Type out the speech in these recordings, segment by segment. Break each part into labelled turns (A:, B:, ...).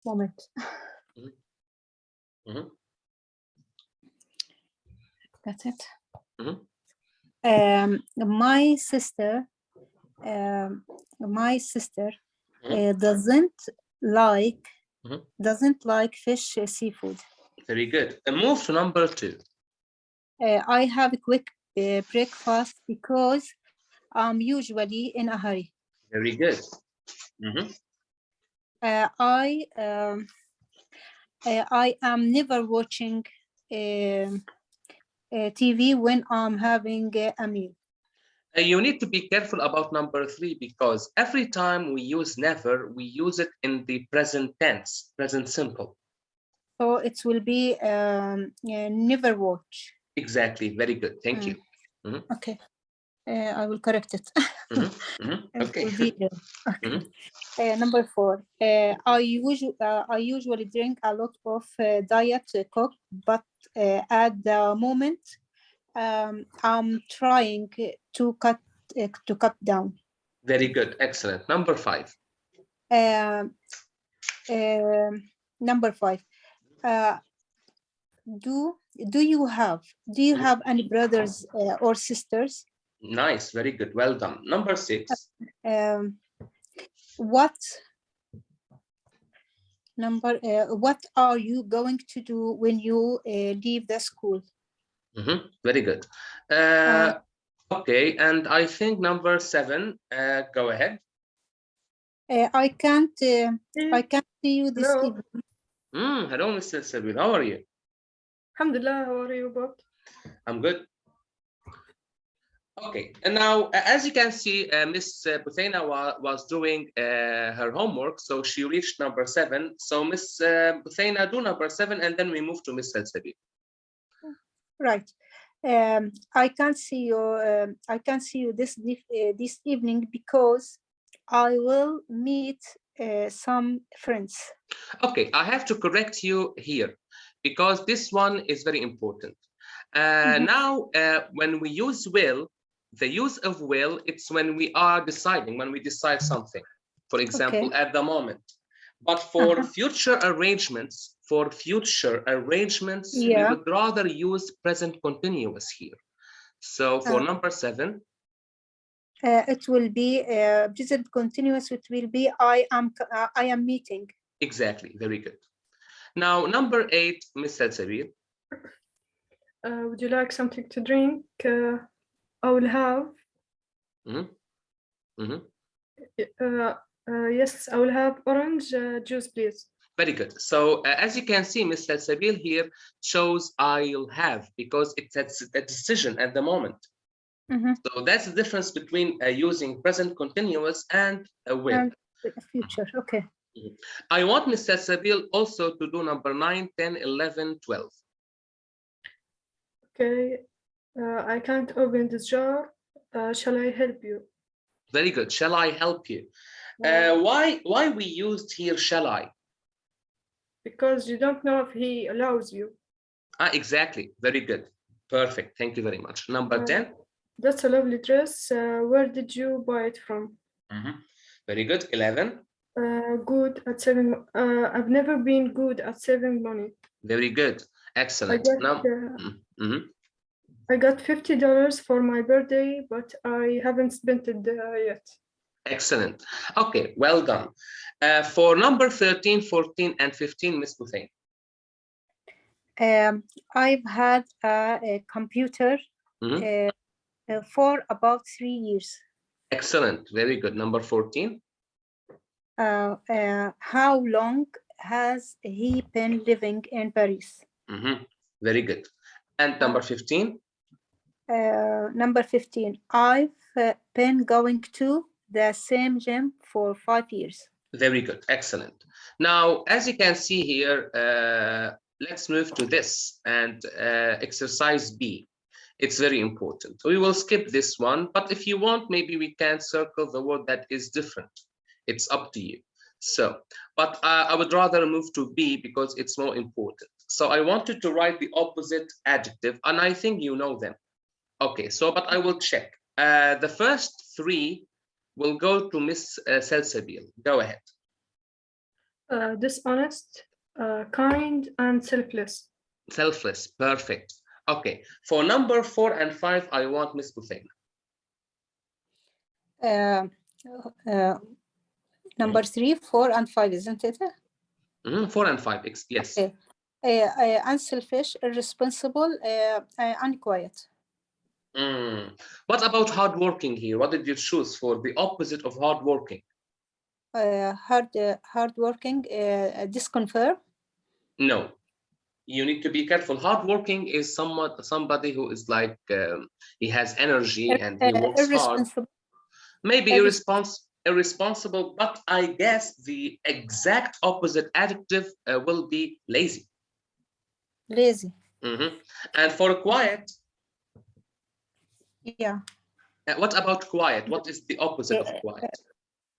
A: moment. That's it. My sister doesn't like fish seafood.
B: Very good. And move to number 2.
A: I have a quick breakfast because I'm usually in a hurry.
B: Very good.
A: I am never watching TV when I'm having a meal.
B: You need to be careful about number 3 because every time we use never, we use it in the present tense, present simple.
A: So it will be never watch.
B: Exactly. Very good. Thank you.
A: Okay. I will correct it.
B: Okay.
A: Number 4. I usually drink a lot of Diet Coke, but at the moment, I'm trying to cut down.
B: Very good. Excellent. Number 5.
A: Number 5. Do you have any brothers or sisters?
B: Nice. Very good. Well done. Number 6.
A: What are you going to do when you leave the school?
B: Very good. Okay, and I think number 7. Go ahead.
A: I can't see you this evening.
B: Hello, Mr. Sabil. How are you?
C: Alhamdulillah. How are you, Bob?
B: I'm good. Okay, and now as you can see, Miss Buthaina was doing her homework, so she reached number 7. So Miss Buthaina, do number 7, and then we move to Miss Sabil.
A: Right. I can't see you this evening because I will meet some friends.
B: Okay, I have to correct you here because this one is very important. Now, when we use will, the use of will, it's when we are deciding, when we decide something, for example, at the moment. But for future arrangements, we would rather use present continuous here. So for number 7,
A: it will be present continuous. It will be I am meeting.
B: Exactly. Very good. Now number 8, Miss Sabil.
C: Would you like something to drink? I will have. Yes, I will have orange juice, please.
B: Very good. So as you can see, Miss Sabil here shows I'll have because it's a decision at the moment. So that's the difference between using present continuous and will.
A: And future. Okay.
B: I want Miss Sabil also to do number 9, 10, 11, 12.
C: Okay. I can't open this jar. Shall I help you?
B: Very good. Shall I help you? Why we used here shall I?
C: Because you don't know if he allows you.
B: Exactly. Very good. Perfect. Thank you very much. Number 10.
C: That's a lovely dress. Where did you buy it from?
B: Very good. 11.
C: Good at saving. I've never been good at saving money.
B: Very good. Excellent.
C: I got $50 for my birthday, but I haven't spent it yet.
B: Excellent. Okay, well done. For number 13, 14, and 15, Miss Buthaina.
A: I've had a computer for about 3 years.
B: Excellent. Very good. Number 14.
A: How long has he been living in Paris?
B: Very good. And number 15.
A: Number 15. I've been going to the same gym for 5 years.
B: Very good. Excellent. Now, as you can see here, let's move to this and exercise B. It's very important. We will skip this one, but if you want, maybe we can circle the word that is different. It's up to you. So, but I would rather move to B because it's more important. So I wanted to write the opposite adjective, and I think you know them. Okay, so, but I will check. The first 3 will go to Miss Salsabil. Go ahead.
C: Dishonest, kind, and selfless.
B: Selfless, perfect. Okay, for number 4 and 5, I want Miss Buthaina.
A: Number 3, 4, and 5, isn't it?
B: 4 and 5, yes.
A: Okay. Unselfish, irresponsible, and quiet.
B: What about hardworking here? What did you choose for the opposite of hardworking?
A: Hardworking, disconfirm.
B: No, you need to be careful. Hardworking is somebody who is like he has energy and he works hard. Maybe irresponsible, but I guess the exact opposite adjective will be lazy.
A: Lazy.
B: And for quiet,
A: yeah.
B: What about quiet? What is the opposite of quiet?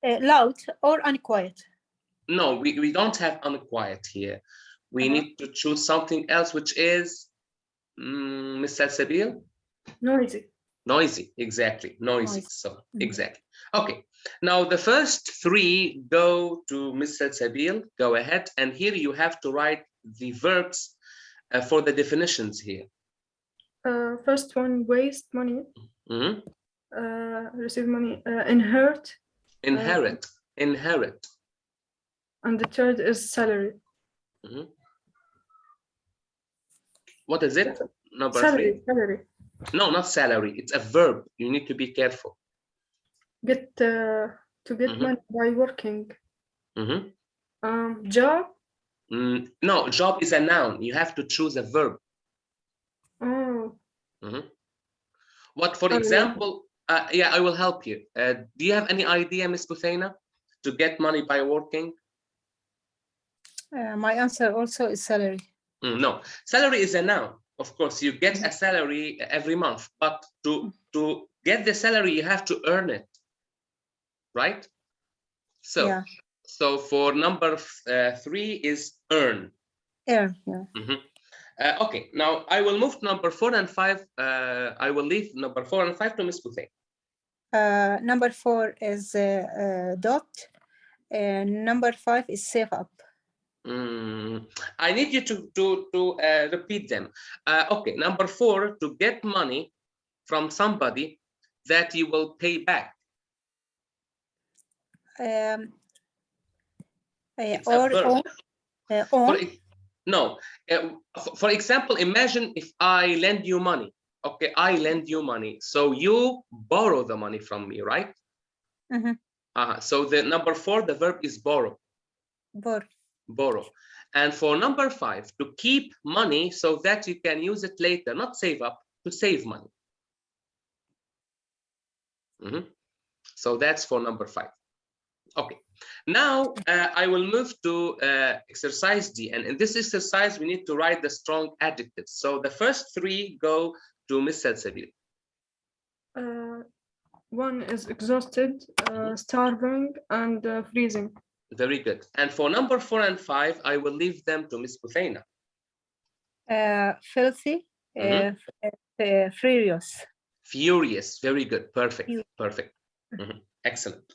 A: Loud or unquiet.
B: No, we don't have unquiet here. We need to choose something else, which is Ms. Salsabil?
C: Noisy.
B: Noisy, exactly. Noisy. So exactly. Okay. Now the first 3 go to Ms. Salsabil. Go ahead, and here you have to write the verbs for the definitions here.
C: First one, waste money. Receive money. Inherit.
B: Inherit. Inherit.
C: And the third is salary.
B: What is it? Number
C: salary,
B: 3.
C: Salary.
B: No, not salary. It's a verb. You need to be careful.
C: Get to get money by working. Job.
B: No, job is a noun. You have to choose a verb.
C: Oh.
B: What, for example? Yeah, I will help you. Do you have any idea, Ms. Buthaina, to get money by working?
A: My answer also is salary.
B: No, salary is a noun. Of course, you get a salary every month, but to get the salary, you have to earn it, right? So,
A: yeah.
B: So for number 3 is earn.
A: Earn, yeah.
B: Okay, now I will move to number 4 and 5. I will leave number 4 and 5 to Ms. Buthaina.
A: Number 4 is dot. Number 5 is save up.
B: I need you to repeat them. Okay, number 4, to get money from somebody that you will pay back. No, for example, imagine if I lend you money. Okay, I lend you money, so you borrow the money from me, right? So the number 4, the verb is borrow. Borrow. And for number 5, to keep money so that you can use it later, not save up, to save money. So that's for number 5. Okay, now I will move to exercise D, and in this exercise we need to write the strong adjectives. So the first 3 go to Ms. Salsabil.
C: One is exhausted, starving, and freezing.
B: Very good. And for number 4 and 5, I will leave them to Ms. Buthaina.
A: Filthy, furious.
B: Furious. Very good. Perfect. Perfect. Excellent.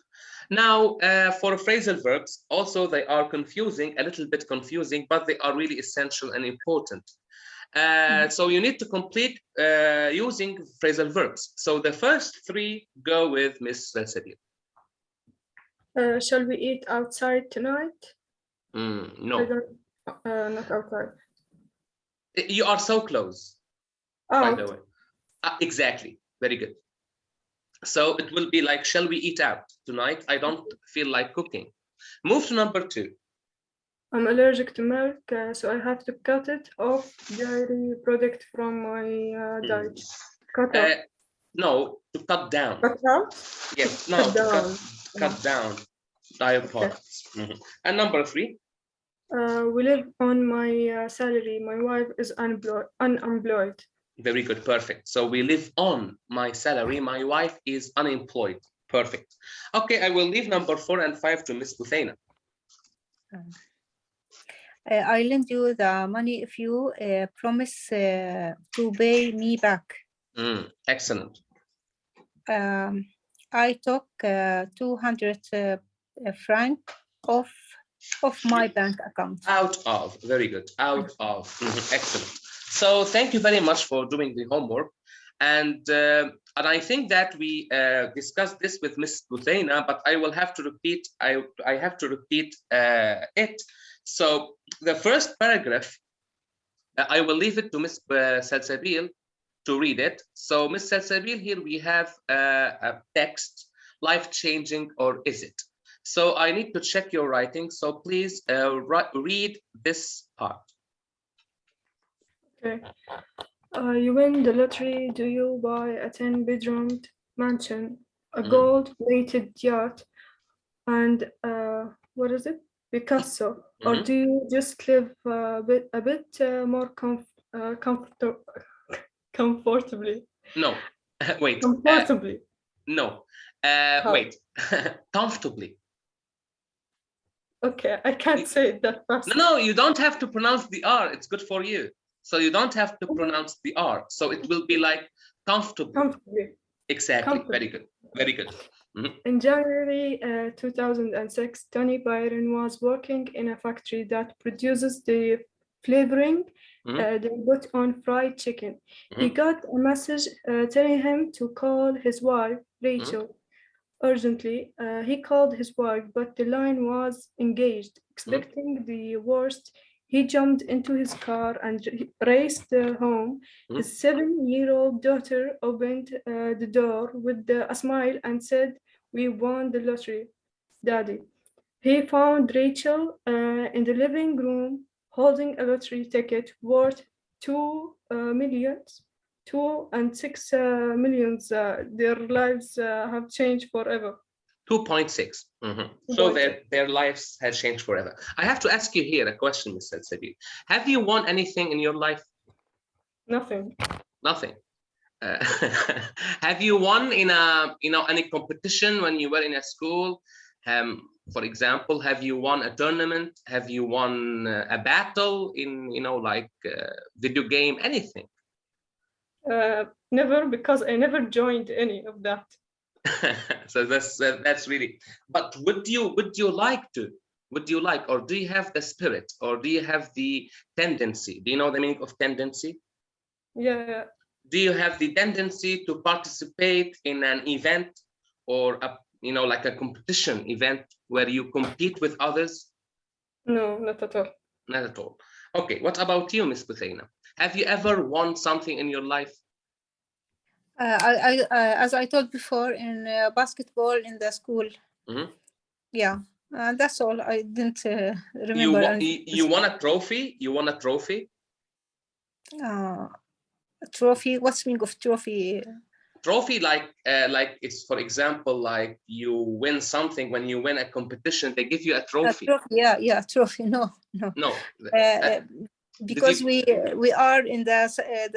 B: Now, for phrasal verbs, also they are confusing, a little bit confusing, but they are really essential and important. So you need to complete using phrasal verbs. So the first 3 go with Ms. Salsabil.
C: Shall we eat outside tonight?
B: No.
C: Not outside.
B: You are so close, by the way. Exactly. Very good. So it will be like, shall we eat out tonight? I don't feel like cooking. Move to number 2.
C: I'm allergic to milk, so I have to cut it off dairy product from my diet. Cut off.
B: No, to cut down.
C: Cut out?
B: Yes, no, cut down diet products. And number 3.
C: We live on my salary. My wife is unemployed.
B: Very good, perfect. So we live on my salary. My wife is unemployed. Perfect. Okay, I will leave number 4 and 5 to Ms. Buthaina.
A: I lend you the money if you promise to pay me back.
B: Excellent.
A: I took 200 francs off of my bank account.
B: Out of, very good. Out of, excellent. So thank you very much for doing the homework. And I think that we discussed this with Ms. Buthaina, but I will have to repeat. I have to repeat it. So the first paragraph, I will leave it to Ms. Salsabil to read it. So Ms. Salsabil, here we have a text, life-changing or is it? So I need to check your writing. So please read this part.
C: Okay. You win the lottery, do you buy a 10-bedroom mansion, a gold-plated yacht, and what is it? Picasso, or do you just live a bit more comfortably?
B: No, wait.
C: Comfortably.
B: No, wait. Comfortably.
C: Okay, I can't say it that fast.
B: No, you don't have to pronounce the R. It's good for you. So you don't have to pronounce the R. So it will be like comfortably.
C: Comfortably.
B: Exactly.
C: Comfortably.
B: Very good. Very good.
C: In January 2006, Tony Byron was working in a factory that produces the flavoring they put on fried chicken. He got a message telling him to call his wife, Rachel, urgently. He called his wife, but the line was engaged. Expecting the worst, he jumped into his car and raced home. His 7-year-old daughter opened the door with a smile and said, "We won the lottery, Daddy." He found Rachel in the living room holding a lottery ticket worth 2 and 6 millions. Their lives have changed forever.
B: 2.6. So their lives has changed forever. I have to ask you here a question, Ms. Salsabil. Have you won anything in your life?
C: Nothing.
B: Nothing. Have you won in a any competition when you were in a school? For example, have you won a tournament? Have you won a battle in like video game? Anything?
C: Never, because I never joined any of that.
B: So that's really. But would you like to? Would you like, or do you have the spirit, or do you have the tendency? Do you know the meaning of tendency?
C: Yeah.
B: Do you have the tendency to participate in an event or a like a competition event where you compete with others?
C: No, not at all.
B: Not at all. Okay. What about you, Ms. Buthaina? Have you ever won something in your life?
A: As I told before, in basketball in the school. Yeah, that's all. I didn't remember.
B: You won a trophy? You won a trophy?
A: A trophy? What's the meaning of trophy?
B: Trophy, like it's, for example, like you win something. When you win a competition, they give you a trophy.
A: Yeah, trophy. No. Because we are in the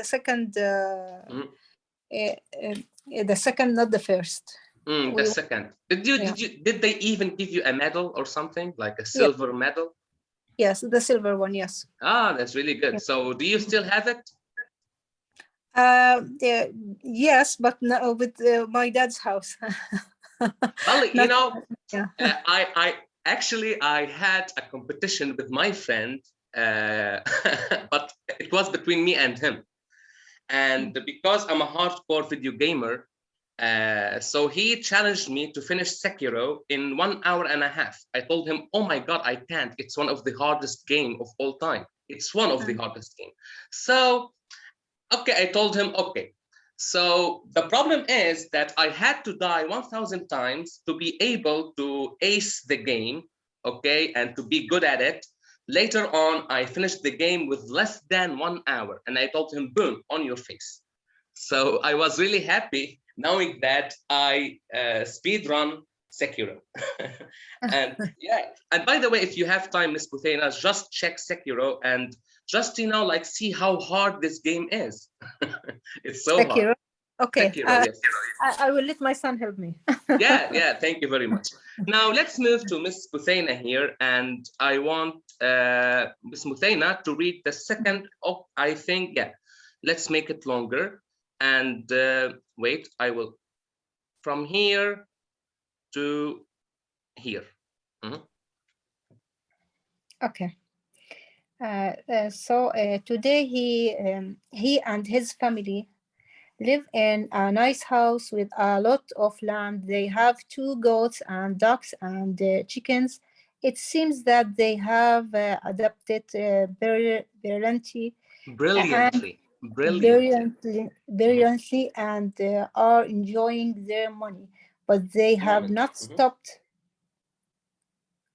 A: second. The second, not the first.
B: The second. Did they even give you a medal or something, like a silver medal?
A: Yes, the silver one. Yes.
B: Ah, that's really good. Yeah. So do you still have it?
A: Yes, but no, with my dad's house.
B: Well, I actually had a competition with my friend, but it was between me and him. And because I'm a hardcore video gamer, so he challenged me to finish Sekiro in 1 hour and a half. I told him, "Oh my God, I can't. It's one of the hardest games of all time. It's one of the hardest games." So, okay, I told him, okay. So the problem is that I had to die 1,000 times to be able to ace the game, okay, and to be good at it. Later on, I finished the game with less than 1 hour, and I told him, "Boom, on your face." So I was really happy knowing that I speedrun Sekiro. And yeah, and by the way, if you have time, Ms. Buthaina, just check Sekiro and just like see how hard this game is. It's so
A: Sekiro.
B: hard.
A: Okay,
B: Sekiro, yes.
A: I will let my son help me.
B: Yeah, thank you very much. Now let's move to Ms. Buthaina here, and I want Ms. Buthaina to read the second. Oh, I think, yeah, let's make it longer. And wait, I will from here to here.
A: Okay. So today he and his family live in a nice house with a lot of land. They have 2 goats and ducks and chickens. It seems that they have adapted brilliantly
B: Brilliantly.
A: and are enjoying their money, but they have not stopped.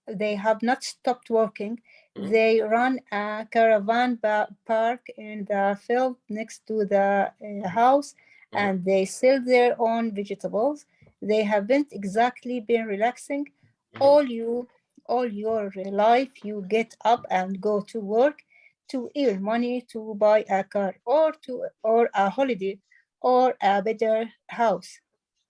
A: They have not stopped working. They run a caravan park in the field next to the house, and they sell their own vegetables. They haven't exactly been relaxing. All your life, you get up and go to work to earn money to buy a car or a holiday or a better house.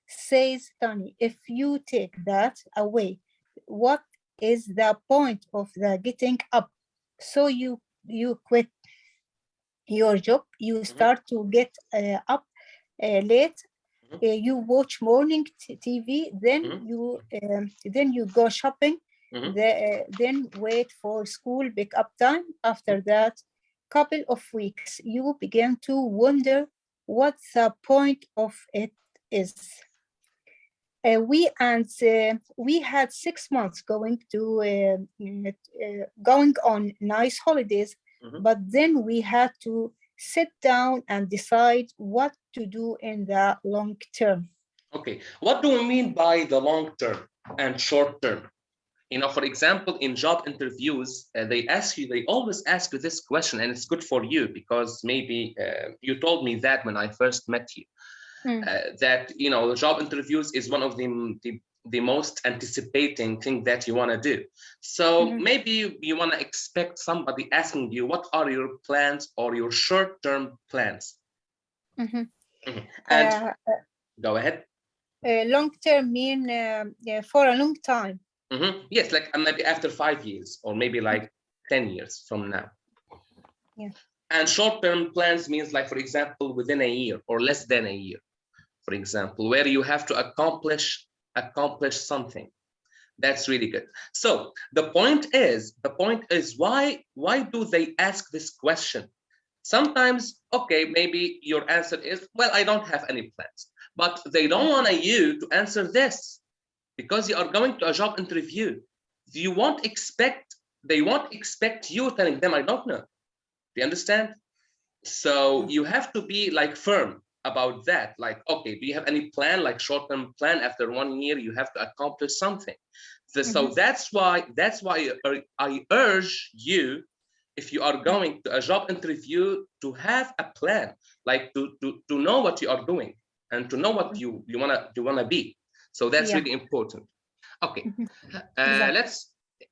A: Says Tony, if you take that away, what is the point of the getting up? So you quit your job, you start to get up late, you watch morning TV, then you go shopping, then wait for school pick up time. After that couple of weeks, you begin to wonder what the point of it is. We had 6 months going on nice holidays, but then we had to sit down and decide what to do in the long term.
B: Okay, what do we mean by the long term and short term? For example, in job interviews, they always ask you this question, and it's good for you because maybe you told me that when I first met you. That the job interviews is one of the most anticipating thing that you want to do. So maybe you want to expect somebody asking you, what are your plans or your short-term plans? And go ahead.
A: Long-term mean for a long time.
B: Yes, like maybe after 5 years or maybe like 10 years from now.
A: Yeah.
B: And short-term plans means, like, for example, within a year or less than a year, for example, where you have to accomplish something. That's really good. So the point is why do they ask this question? Sometimes, okay, maybe your answer is, well, I don't have any plans, but they don't want you to answer this because you are going to a job interview. They won't expect you telling them, I don't know. Do you understand? So you have to be like firm about that. Like, okay, do you have any plan, like short-term plan? After 1 year, you have to accomplish something. So that's why I urge you, if you are going to a job interview, to have a plan, like to know what you are doing and to know what you wanna be. So that's really important. Okay,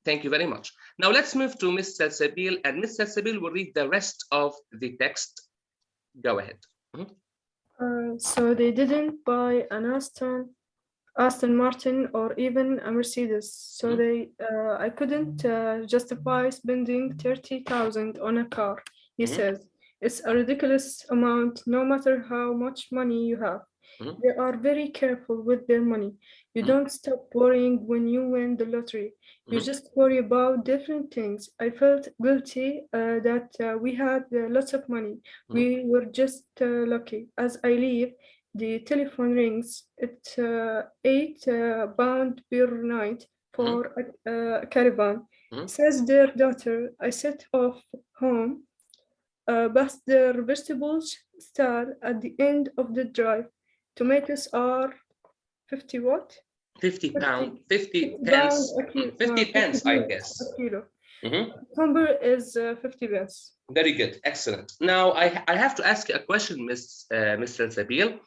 B: thank you very much. Now let's move to Ms. Salsabil, and Ms. Salsabil will read the rest of the text. Go ahead.
C: So they didn't buy an Aston Martin or even a Mercedes. So I couldn't justify spending 30,000 on a car. He says, it's a ridiculous amount, no matter how much money you have. They are very careful with their money. You don't stop worrying when you win the lottery. You just worry about different things. I felt guilty that we had lots of money. We were just lucky. As I leave, the telephone rings. It's £8 per night for a caravan. Says their daughter. I set off home, past their vegetables stall at the end of the drive. Tomatoes are 50 what?
B: 50 pounds, 50 pence, 50 pence, I guess.
C: A kilo. Cucumber is 50 pence.
B: Very good, excellent. Now I have to ask you a question, Ms. Salsabil,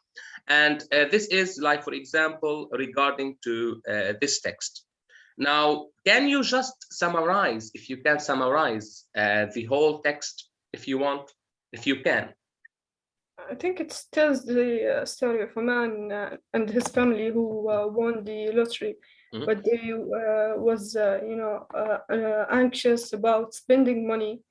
B: and this is like, for example, regarding to this text. Now, can you just summarize, if you can summarize the whole text, if you want, if you can?
C: I think it tells the story of a man and his family who won the lottery, but they was anxious about spending money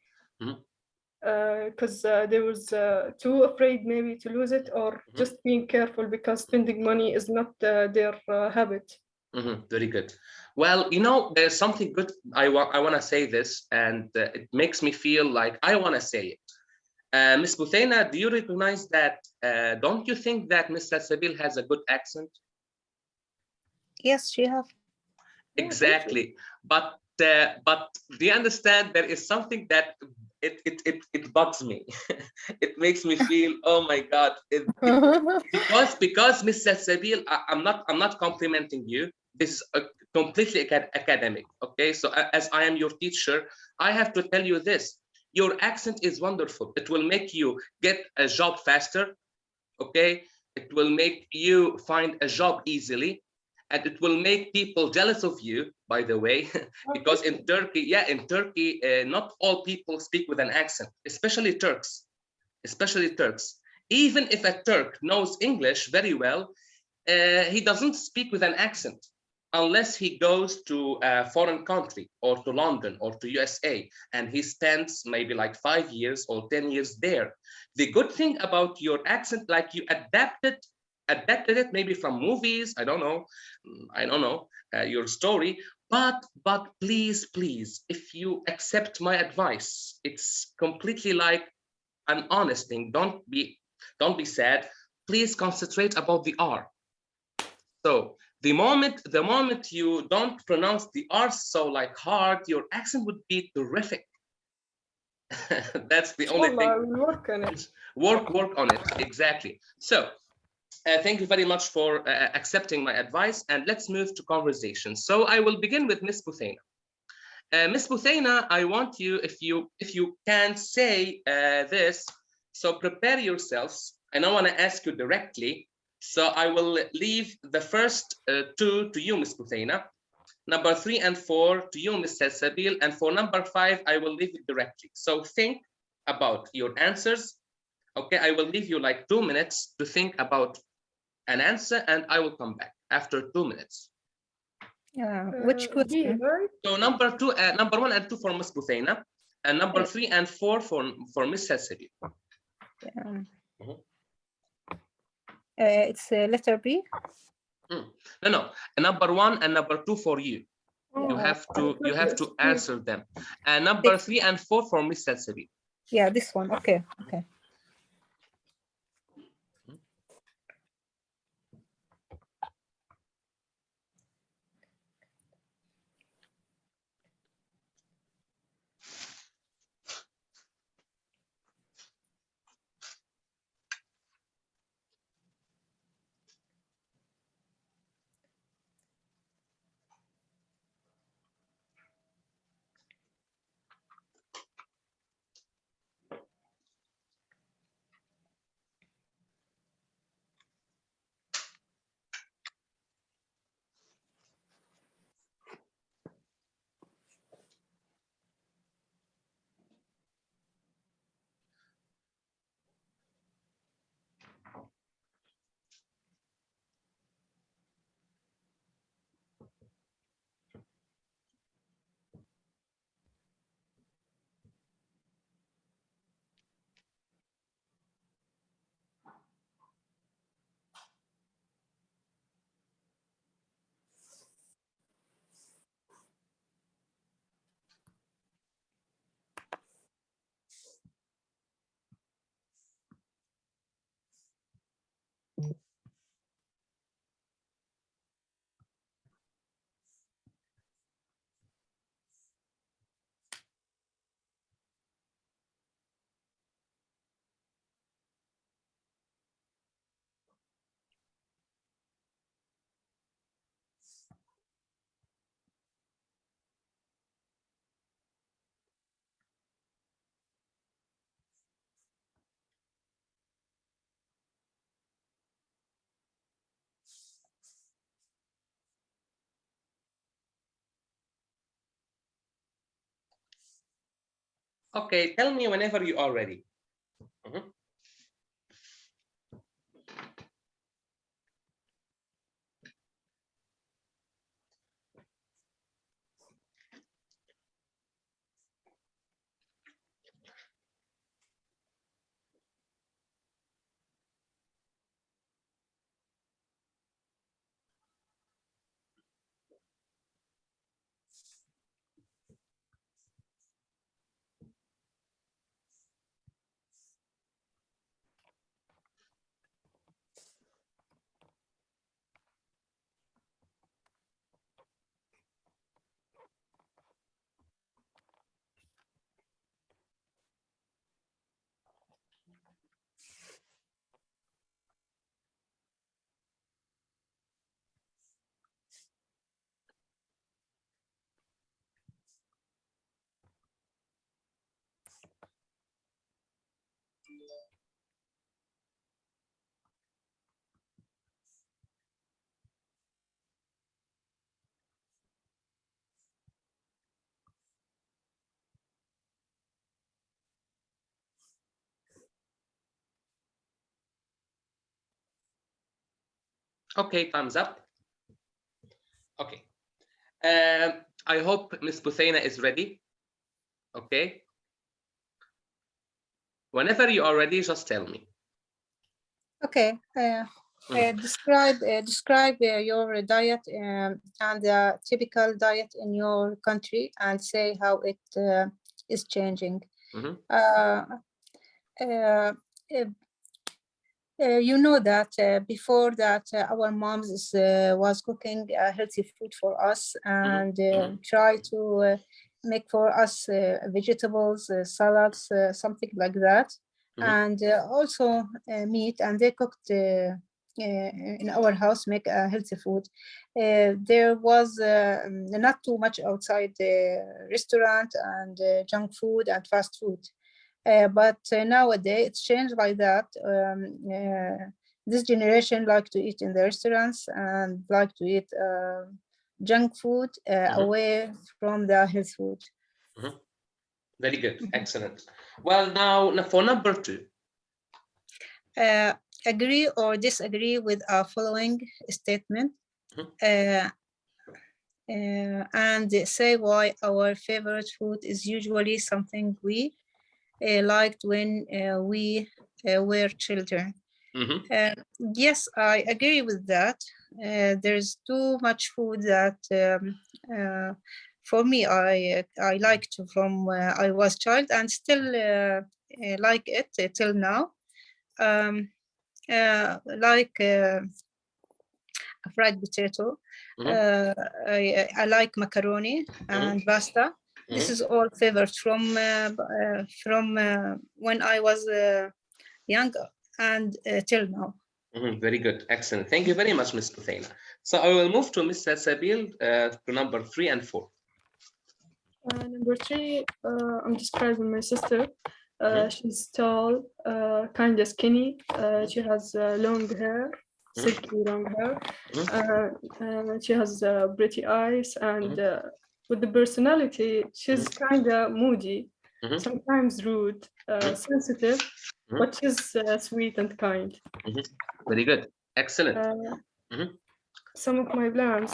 C: because they was too afraid maybe to lose it, or just being careful because spending money is not their habit.
B: Very good. Well, you know, there's something good. I want to say this, and it makes me feel like I want to say it. Miss Buthena, do you recognize that? Don't you think that Miss Salsabil has a good accent?
A: Yes, she has.
B: Exactly. But do you understand there is something that it bugs me. It makes me feel, oh my God, because Miss Salsabil, I'm not complimenting you. This is completely academic. Okay, so as I am your teacher, I have to tell you this. Your accent is wonderful. It will make you get a job faster. Okay, it will make you find a job easily, and it will make people jealous of you, by the way, because in Turkey, not all people speak with an accent, especially Turks. Even if a Turk knows English very well, he doesn't speak with an accent unless he goes to a foreign country or to London or to USA, and he spends maybe like 5 years or 10 years there. The good thing about your accent, like you adapted it maybe from movies, I don't know your story, but please, if you accept my advice, it's completely like an honest thing. Don't be sad. Please concentrate about the R. So the moment you don't pronounce the R so like hard, your accent would be terrific. That's the only thing.
C: Work on it.
B: Work on it, exactly. So thank you very much for accepting my advice, and let's move to conversation. So I will begin with Miss Buthena. Miss Buthena, I want you, if you can say this, so prepare yourselves, and I want to ask you directly. So I will leave the first two to you, Miss Buthena. Number 3 and 4 to you, Miss Salsabil, and for number 5, I will leave it directly. So think about your answers. Okay, I will leave you like 2 minutes to think about an answer, and I will come back after 2 minutes.
A: Which question?
B: So number 1 and 2 for Miss Buthena, and number 3 and 4 for Miss Salsabil.
A: It's letter B.
B: No. Number 1 and number 2 for you. You have to answer them. And number 3 and 4 for Miss Salsabil.
A: Yeah, this one. Okay.
B: Okay, tell me whenever you are ready. Okay, thumbs up. Okay. I hope Ms. Buthena is ready. Okay. Whenever you are ready, just tell me.
A: Okay. Describe your diet and the typical diet in your country, and say how it is changing. You know that before that our moms was cooking healthy food for us, and try to make for us vegetables, salads, something like that, and also meat, and they cooked in our house, make healthy food. There was not too much outside the restaurant and junk food and fast food. But nowadays it's changed like that. This generation like to eat in the restaurants and like to eat junk food away from the health food.
B: Very good, excellent. Well, now for number 2.
A: Agree or disagree with our following statement, and say why our favorite food is usually something we liked when we were children. Yes, I agree with that. There's too much food that for me I liked from I was child, and still like it till now. Like fried potato. I like macaroni and pasta. This is all favorite from when I was young and till now.
B: Very good, excellent. Thank you very much, Ms. Buthena. So I will move to Ms. Sabil to number 3 and 4.
C: Number 3, I'm describing my sister. She's tall, kind of skinny. She has long hair, silky long hair. She has pretty eyes, and with the personality, she's kind of moody, sometimes rude, sensitive, but she's sweet and kind.
B: Very good, excellent.
C: Some of my plans,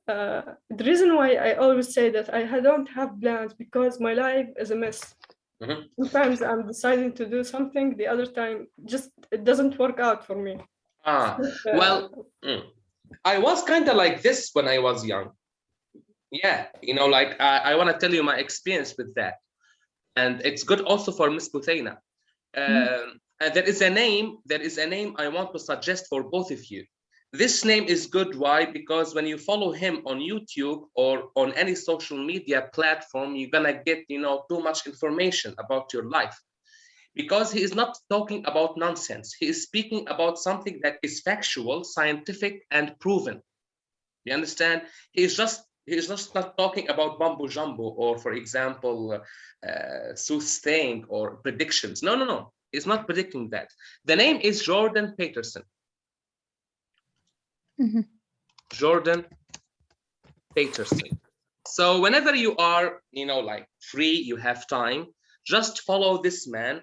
C: the reason why I always say that I don't have plans, because my life is a mess. Sometimes I'm deciding to do something, the other time just it doesn't work out for me.
B: Well, I was kind of like this when I was young. Yeah, you know, like I want to tell you my experience with that, and it's good also for Ms. Buthena. There is a name I want to suggest for both of you. This name is good. Why? Because when you follow him on YouTube or on any social media platform, you're gonna get, you know, too much information about your life, because he is not talking about nonsense. He is speaking about something that is factual, scientific, and proven. You understand? He is just not talking about mumbo jumbo, or, for example, soothsaying or predictions. No. He's not predicting that. The name is Jordan Peterson. Jordan Peterson. So whenever you are, you know, like free, you have time, just follow this man,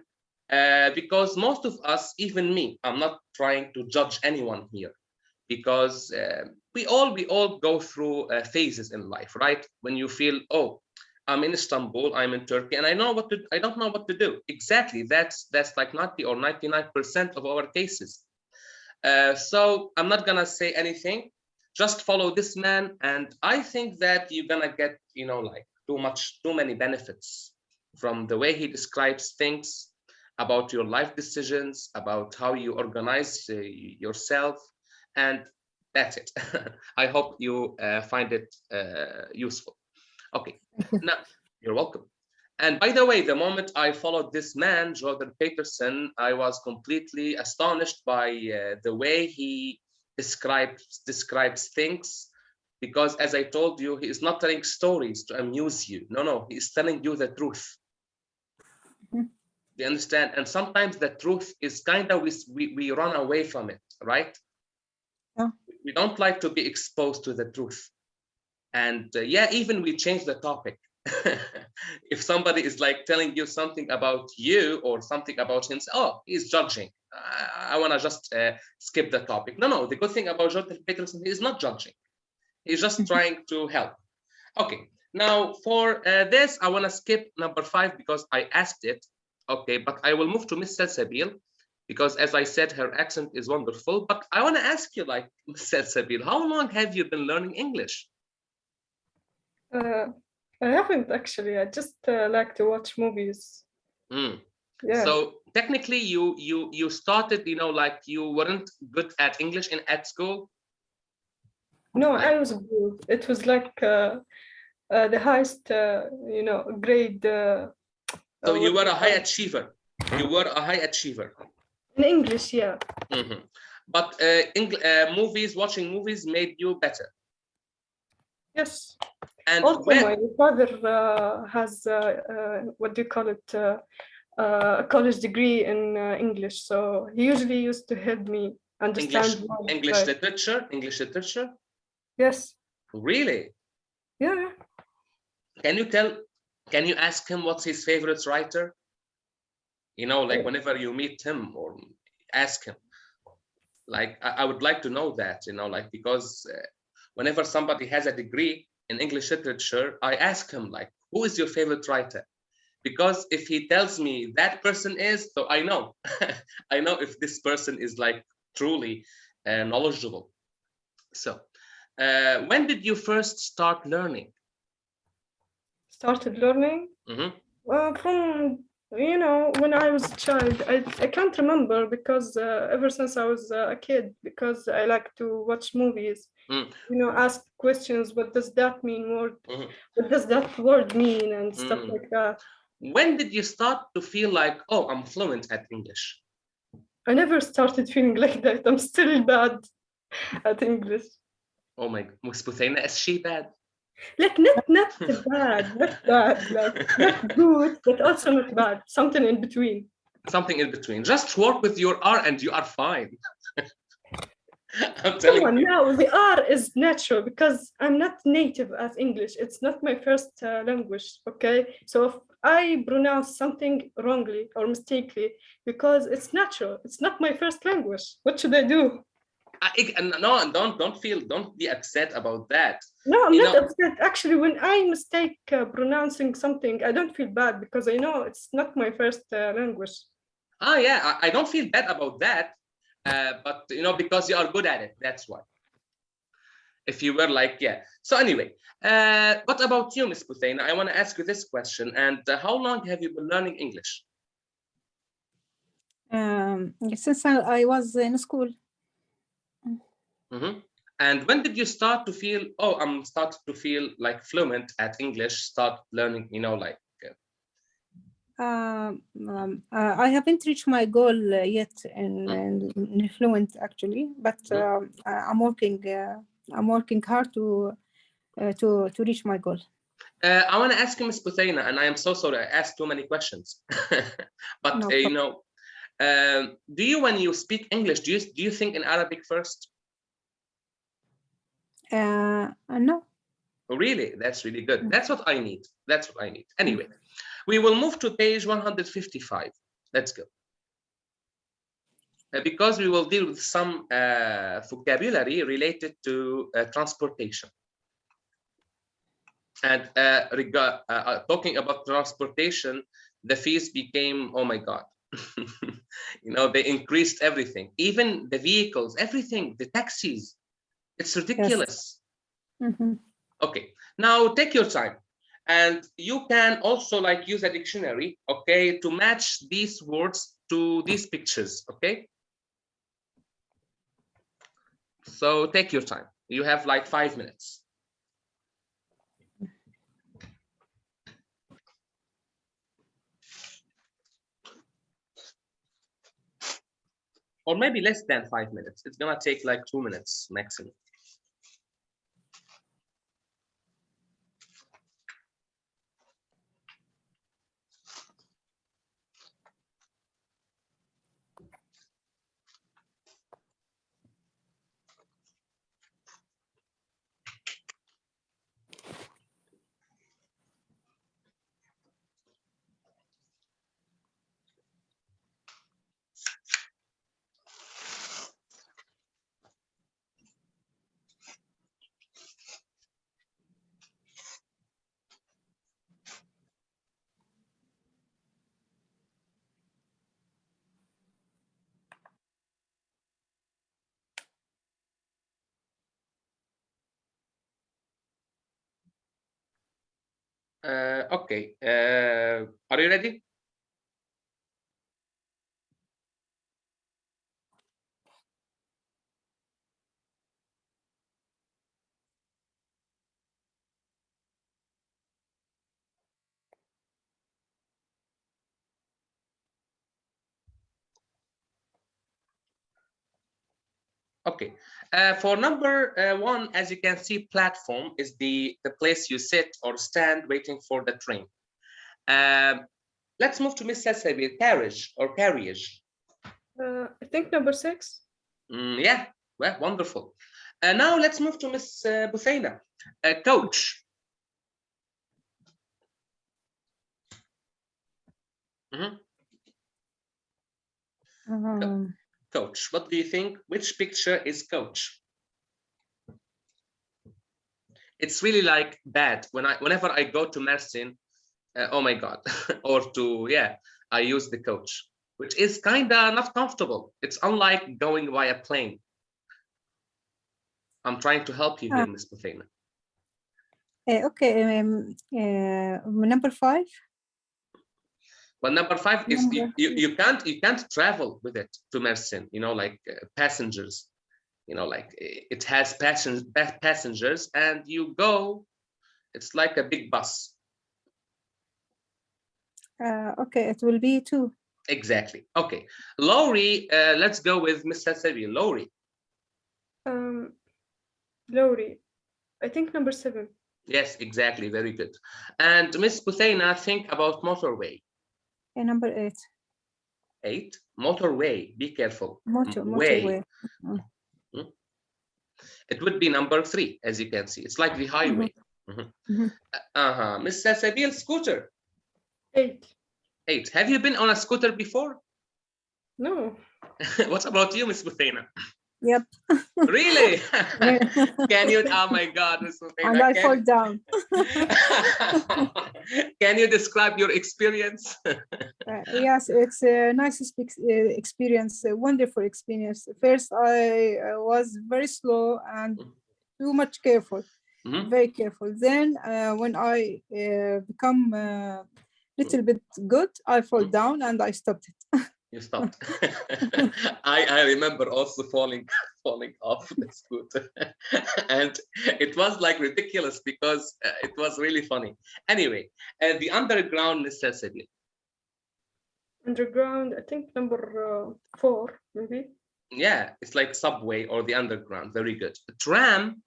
B: because most of us, even me, I'm not trying to judge anyone here, because we all go through phases in life, right? When you feel, oh, I'm in Istanbul, I'm in Turkey, and I don't know what to do. Exactly, that's like 90 or 99% of our cases. So I'm not gonna say anything. Just follow this man, and I think that you're gonna get, you know, like too many benefits from the way he describes things about your life decisions, about how you organize yourself, and that's it. I hope you find it useful. Okay, now you're welcome. And by the way, the moment I followed this man, Jordan Peterson, I was completely astonished by the way he describes things, because as I told you, he is not telling stories to amuse you. No, he is telling you the truth. You understand? And sometimes the truth is kind of, we run away from it, right? We don't like to be exposed to the truth. And yeah, even we change the topic. If somebody is like telling you something about you or something about himself, oh, he's judging. I want to just skip the topic. No. The good thing about Jordan Peterson, he is not judging. He's just trying to help. Okay. Now for this, I want to skip number 5 because I asked it. Okay, but I will move to Miss Salsabil because, as I said, her accent is wonderful. But I want to ask you, like, Miss Salsabil, how long have you been learning English?
C: I haven't actually. I just like to watch movies. Yeah.
B: So technically, you started, you know, like you weren't good at English at school.
C: No, I was good. It was like the highest, you know, grade.
B: So you were a high achiever. You were a high achiever.
C: In English, yeah.
B: But movies, watching movies made you better.
C: Yes.
B: And
C: also, my father has what do you call it? A college degree in English, so he usually used to help me understand
B: English literature. English literature.
C: Yes.
B: Really?
C: Yeah.
B: Can you ask him what's his favorite writer? You know, like whenever you meet him or ask him. Like I would like to know that, you know, like because whenever somebody has a degree in English literature, I ask him like, who is your favorite writer? Because if he tells me that person is, so I know, I know if this person is like truly knowledgeable. So when did you first start learning?
C: Started learning? From, you know, when I was a child. I can't remember because ever since I was a kid, because I like to watch movies, you know, ask questions, what does that mean? What does that word mean? And stuff like that.
B: When did you start to feel like, oh, I'm fluent at English?
C: I never started feeling like that. I'm still bad at English.
B: Oh my, Miss Buthayna, is she bad?
C: Like not bad, like not good, but also not bad. Something in between.
B: Something in between. Just work with your R and you are fine. I'm telling you.
C: No, the R is natural because I'm not native at English. It's not my first language, okay? So if I pronounce something wrongly or mistakenly, because it's natural, it's not my first language. What should I do?
B: No, don't be upset about that.
C: No, I'm not upset. Actually, when I mistake pronouncing something, I don't feel bad because I know it's not my first language.
B: Ah, yeah, I don't feel bad about that. But you know, because you are good at it, that's why. If you were like, yeah. So anyway, what about you, Miss Buthayna? I want to ask you this question. And how long have you been learning English?
A: Since I was in school.
B: And when did you start to feel, oh, I'm starting to feel like fluent at English, start learning, you know, like?
A: I haven't reached my goal yet in fluent actually, but I'm working hard to reach my goal.
B: I want to ask you, Ms. Buthayna, and I am so sorry I asked too many questions, but
A: No
B: you know, do you, when you speak English, do you think in Arabic first?
A: No.
B: Really, that's really good. That's what I need. That's what I need. Anyway, we will move to page 155. Let's go. Because we will deal with some vocabulary related to transportation. And talking about transportation, the fees became, oh my God, you know, they increased everything, even the vehicles, everything, the taxis. It's ridiculous.
A: Yes.
B: Okay, now take your time. And you can also like use a dictionary, okay, to match these words to these pictures, okay? So take your time. You have like 5 minutes. Or maybe less than 5 minutes. It's gonna take like 2 minutes maximum. Okay. Are you ready? Okay, for number one, as you can see, platform is the place you sit or stand waiting for the train. Let's move to Miss Cecily, carriage or carriage.
C: I think number 6.
B: Yeah, well, wonderful. Now let's move to Miss Busaina, coach. Coach, what do you think? Which picture is coach? It's really like bad whenever I go to Mersin, oh my God, or to, yeah, I use the coach, which is kind of not comfortable. It's unlike going by a plane. I'm trying to help you here, Miss Buthena.
A: Okay, number 5.
B: Well, number 5 is you can't travel with it to Mersin, you know, like passengers, you know, like it has passengers and you go, it's like a big bus.
A: Okay, it will be 2.
B: Exactly. Okay, Laurie, let's go with Miss Sasabi. Laurie.
C: Laurie, I think number 7.
B: Yes, exactly. Very good. And Miss Buthena, think about motorway.
A: Number 8.
B: 8. Motorway. Be careful.
A: Motorway.
B: It would be number 3, as you can see. It's like the highway. Miss Sasabil, scooter.
C: 8.
B: 8. Have you been on a scooter before?
C: No.
B: What about you, Miss Buthena?
A: Yep.
B: Really? Can you? Oh my God, Miss Buthena.
A: And I fall down.
B: Can you describe your experience?
A: Yes, it's a nice experience, a wonderful experience. First, I was very slow and too much careful, very careful. Then, when I become a little bit good, I fall down and I stopped it.
B: You stopped. I remember also falling off the scooter, and it was like ridiculous because it was really funny. Anyway, the underground necessity.
C: Underground, I think number 4, maybe.
B: Yeah, it's like subway or the underground. Very good. Tram,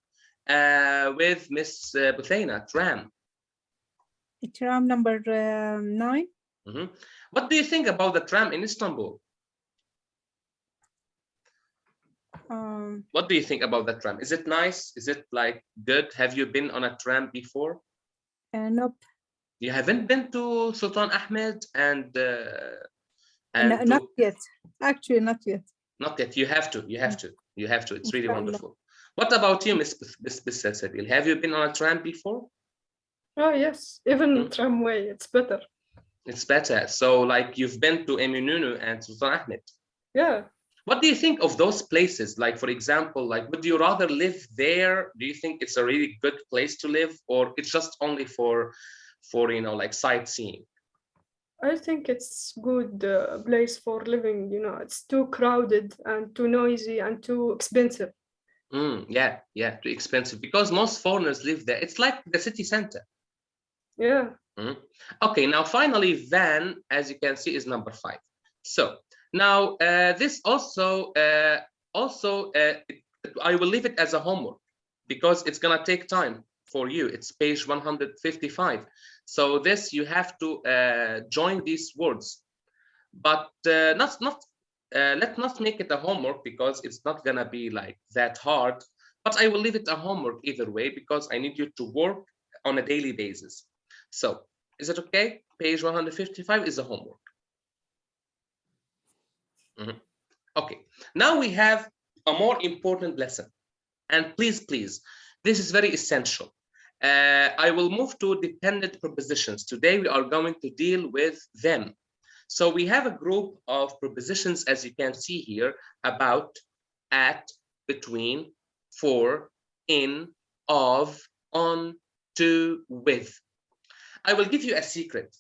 B: with Miss Buthena. Tram.
A: Tram number 9.
B: What do you think about the tram in Istanbul? What do you think about the tram? Is it nice? Is it like good? Have you been on a tram before?
A: Nope.
B: You haven't been to Sultan Ahmed and
A: not yet. Actually, not yet.
B: Not yet. You have to. You have to. You have to. It's really wonderful. What about you, Miss Sabil? Have you been on a tram before?
C: Oh yes, even tramway. It's better.
B: It's better. So, like, you've been to Eminönü and Sultan Ahmed.
C: Yeah.
B: What do you think of those places? Like, for example, like, would you rather live there? Do you think it's a really good place to live, or it's just only for you know, like sightseeing?
C: I think it's good place for living. You know, it's too crowded and too noisy and too expensive.
B: Yeah, too expensive because most foreigners live there. It's like the city center.
C: Yeah.
B: Okay, now finally, van, as you can see, is number 5. So now this also I will leave it as a homework because it's gonna take time for you. It's page 155. So this you have to join these words, but let's not make it a homework because it's not gonna be like that hard. But I will leave it a homework either way because I need you to work on a daily basis. So is it okay? Page 155 is a homework. Okay, now we have a more important lesson. And please, this is very essential. I will move to dependent prepositions. Today we are going to deal with them. So we have a group of prepositions, as you can see here, about, at, between, for, in, of, on, to, with. I will give you a secret.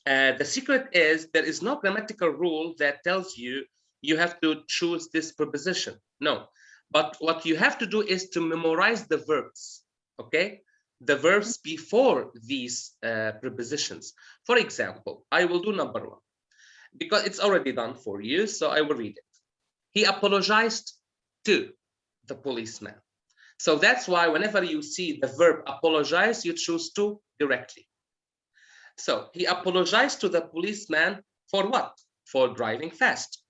B: The secret is there is no grammatical rule that tells you you have to choose this preposition. No, but what you have to do is to memorize the verbs, okay? The verbs before these prepositions. For example, I will do number 1 because it's already done for you, so I will read it. He apologized to the policeman. So that's why whenever you see the verb apologize, you choose to directly. So he apologized to the policeman for what? For driving fast.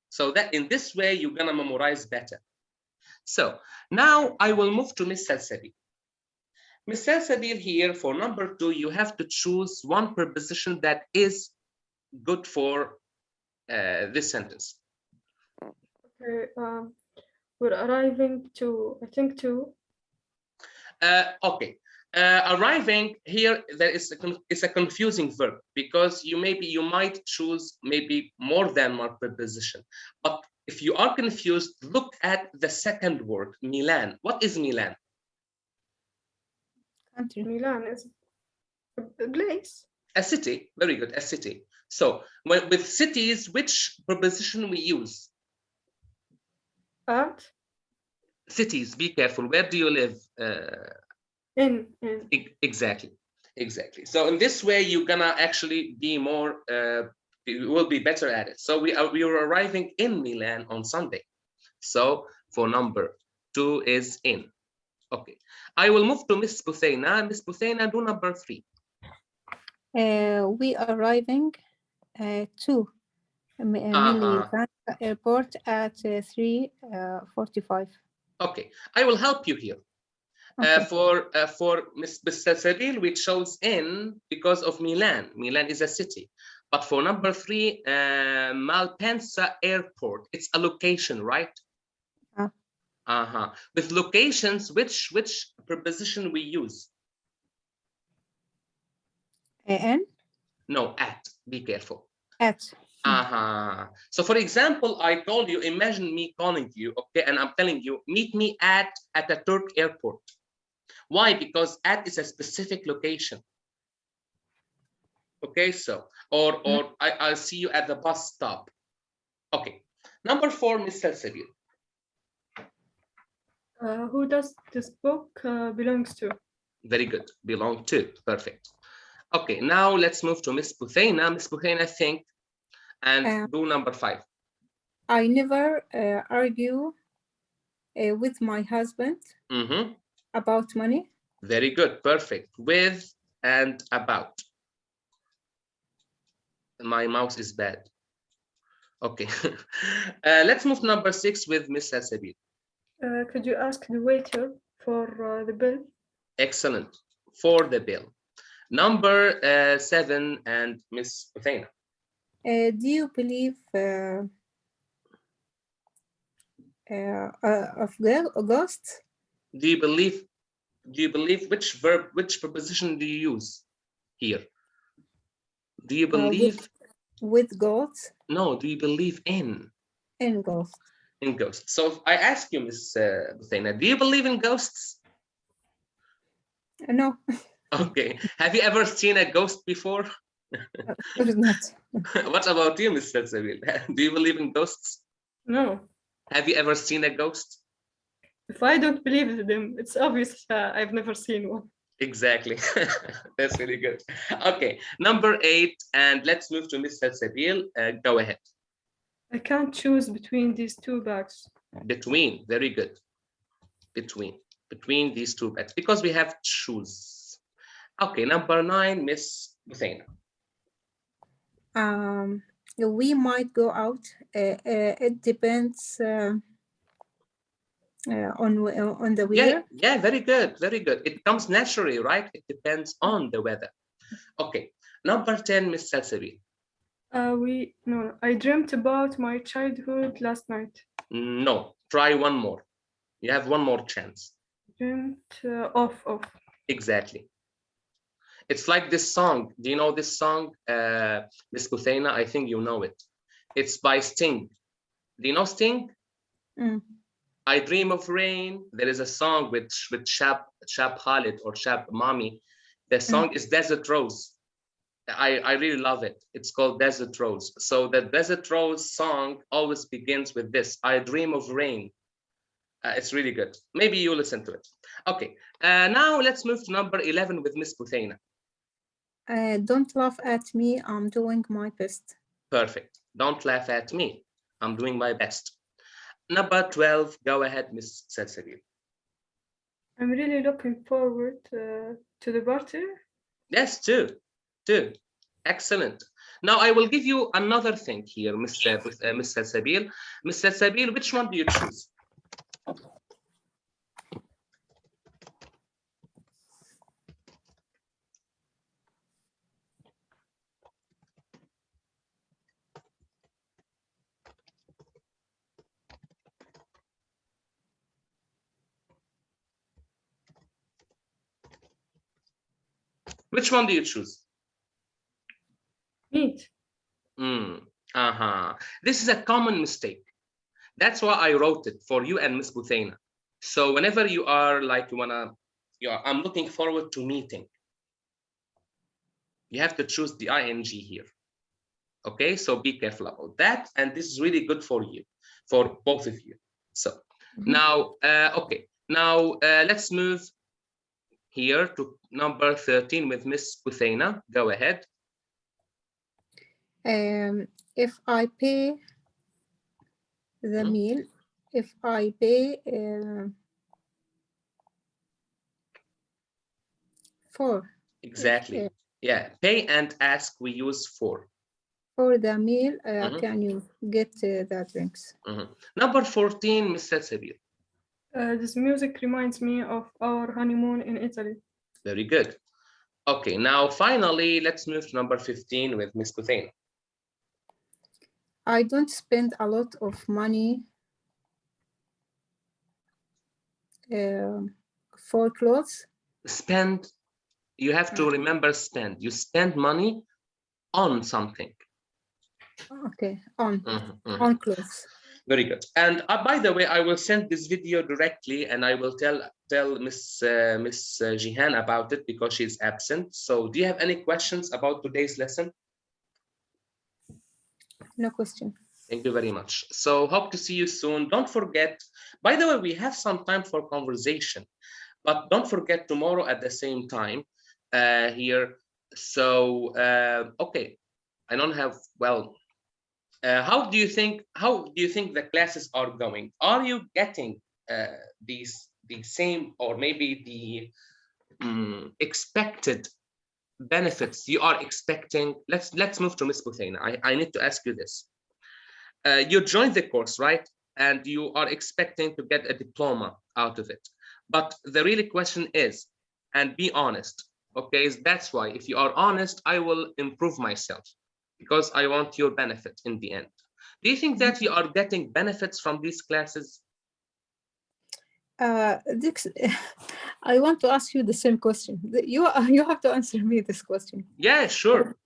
B: So that in this way, you're gonna memorize better. So now I will move to Miss Salsabil. Miss Salsabil here for number 2, you have to choose one preposition that is good for this sentence.
C: Okay, we're arriving to, I think, to.
B: Okay. Arriving here, there is it's a confusing verb because you might choose maybe more than one preposition. But if you are confused, look at the second word, Milan. What is Milan?
A: Country.
C: Milan is a place.
B: A city. Very good. A city. So with cities, which preposition we use?
C: At.
B: Cities. Be careful. Where do you live?
C: In.
B: Exactly. So in this way, you're gonna actually be more. You will be better at it. So we are arriving in Milan on Sunday. So for number 2 is in. Okay. I will move to Miss Buthaina. Miss Buthaina, do number 3.
A: We arriving to Milivan Airport at 3:45.
B: Okay, I will help you here. Okay. For Miss Salsabil, we chose in because of Milan. Milan is a city. But for number 3, Malpensa Airport, it's a location, right? With locations, which preposition we use?
A: N?
B: No, at. Be careful.
A: At.
B: So for example, I told you, imagine me calling you, okay, and I'm telling you, meet me at Ataturk Airport. Why? Because at is a specific location. Okay, so or I'll see you at the bus stop. Okay, number 4, Miss Salsabil.
C: Who does this book belongs to?
B: Very good. Belong to. Perfect. Okay, now let's move to Miss Buthaina. Miss Buthaina, think and do number 5.
A: I never argue with my husband about money.
B: Very good. Perfect. With and about. My mouse is bad. Okay. Let's move to number 6 with Miss Salsabil.
C: Could you ask the waiter for the bill?
B: Excellent. For the bill. Number 7 and Miss Buthaina.
A: Do you believe of ghosts?
B: Do you believe which preposition do you use here? Do you believe
A: with ghosts?
B: No, do you believe in
A: ghosts?
B: In ghosts. So if I ask you, Miss Buthaina, do you believe in ghosts?
A: No.
B: Okay. Have you ever seen a ghost before?
A: Of course not.
B: What about you, Miss Salsabil? Do you believe in ghosts?
C: No.
B: Have you ever seen a ghost?
C: If I don't believe in them, it's obvious I've never seen one.
B: Exactly. That's really good. Okay, number 8, and let's move to Miss Salsabil. Go ahead.
C: I can't choose between these 2 bags.
B: Between, very good. Between these 2 bags, because we have choose. Okay, number 9, Miss Buthaina.
A: We might go out. It depends on the weather.
B: Yeah, very good. It comes naturally, right? It depends on the weather. Okay, number 10, Miss Salsabil.
C: I dreamt about my childhood last night.
B: No, try one more. You have one more chance.
C: Dreamt of.
B: Exactly. It's like this song. Do you know this song, Miss Buthaina? I think you know it. It's by Sting. Do you know Sting? I Dream of Rain. There is a song with Shab Khalid or Shab Mami. The song is Desert Rose. I really love it. It's called Desert Rose. So the Desert Rose song always begins with this: I dream of rain. It's really good. Maybe you listen to it. Okay, now let's move to number 11 with Miss Buthaina.
A: Don't laugh at me, I'm doing my best.
B: Perfect. Don't laugh at me, I'm doing my best. Number 12, go ahead, Miss Salsabil.
C: I'm really looking forward to the party.
B: Yes, two. Excellent. Now I will give you another thing here, Miss Salsabil. Miss Salsabil, which one do you choose? Which one do you choose?
C: Meat.
B: This is a common mistake. That's why I wrote it for you and Miss Buthaina. So whenever you are like, I'm looking forward to meeting, you have to choose the ing here. Okay, so be careful about that. And this is really good for you, for both of you. So now, okay, now let's move here to number 13 with Miss Buthaina. Go ahead.
A: If I pay the meal, if I pay for.
B: Exactly. Yeah, pay and ask we use for.
A: For the meal, can you get the drinks?
B: Number 14, Miss Salsabil.
C: This music reminds me of our honeymoon in Italy.
B: Very good. Okay, now finally, let's move to number 15 with Miss Buthaina.
A: I don't spend a lot of money for clothes.
B: Spend, you have to remember spend. You spend money on something.
A: Okay, on clothes.
B: Very good. And by the way, I will send this video directly, and I will tell Miss Jihan about it because she's absent. So do you have any questions about today's lesson?
A: No question.
B: Thank you very much. So hope to see you soon. Don't forget, by the way, we have some time for conversation, but don't forget tomorrow at the same time here. So, okay, I don't have, well, how do you think the classes are going? Are you getting the same or maybe the expected benefits you are expecting? Let's move to Miss Buthaina. I need to ask you this. You joined the course, right? And you are expecting to get a diploma out of it. But the really question is, and be honest, okay? That's why if you are honest, I will improve myself because I want your benefit in the end. Do you think that you are getting benefits from these classes?
A: I want to ask you the same question. You have to answer me this question.
B: Yeah, sure.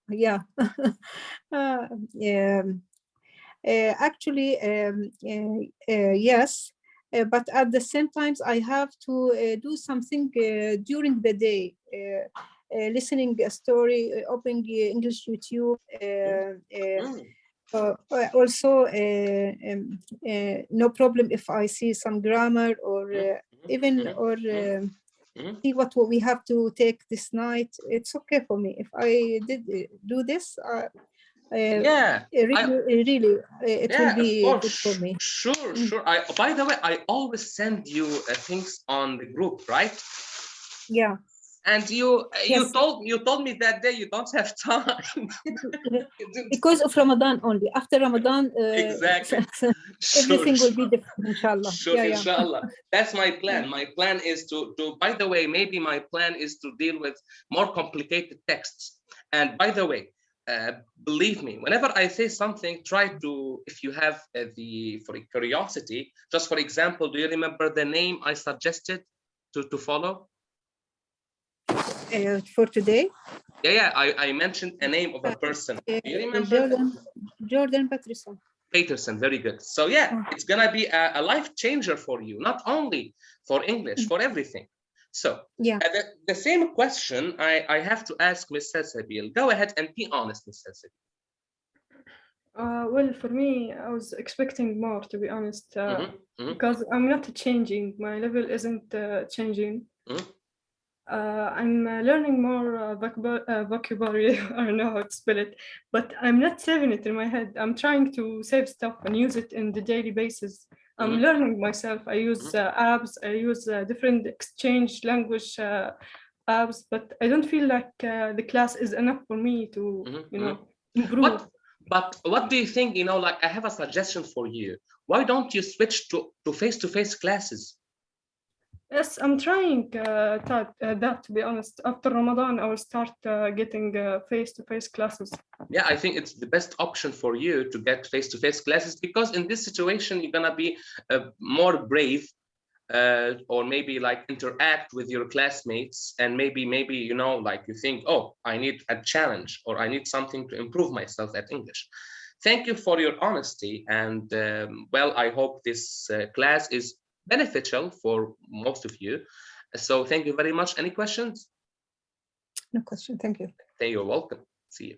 A: Yeah. Actually, yes, but at the same time, I have to do something during the day, listening a story, opening English YouTube. Also, no problem if I see some grammar or even see what we have to take this night. It's okay for me if I did do this.
B: Yeah,
A: really, it will be good for me.
B: Sure. By the way, I always send you things on the group, right?
A: Yeah.
B: And you told me that day you don't have time.
A: Because of Ramadan only. After Ramadan,
B: exactly.
A: Everything will be different, inshallah.
B: Sure, inshallah. That's my plan. My plan is to by the way, maybe my plan is to deal with more complicated texts. And by the way, believe me, whenever I say something, try to, if you have for curiosity, just for example, do you remember the name I suggested to follow?
A: For today?
B: Yeah, I mentioned a name of a person. Do you remember?
A: Jordan Peterson.
B: Very good. So yeah, it's gonna be a life changer for you, not only for English, for everything. So
A: Yeah.
B: the same question I have to ask Ms. Salsabil. Go ahead and be honest, Ms. Salsabil.
C: Well, for me, I was expecting more, to be honest, because I'm not changing. My level isn't changing. I'm learning more vocabulary. I don't know how to spell it, but I'm not saving it in my head. I'm trying to save stuff and use it in the daily basis. I'm learning myself. I use apps. I use different exchange language apps, but I don't feel like the class is enough for me to, you know, improve.
B: But what do you think? You know, like I have a suggestion for you. Why don't you switch to face-to-face classes?
C: Yes, I'm trying that, to be honest. After Ramadan, I will start getting face-to-face classes.
B: Yeah, I think it's the best option for you to get face-to-face classes, because in this situation, you're gonna be more brave, or maybe like interact with your classmates, and maybe you know, like you think, oh, I need a challenge, or I need something to improve myself at English. Thank you for your honesty, and well, I hope this class is beneficial for most of you. So thank you very much. Any questions?
A: No question. Thank you.
B: You're welcome. See you.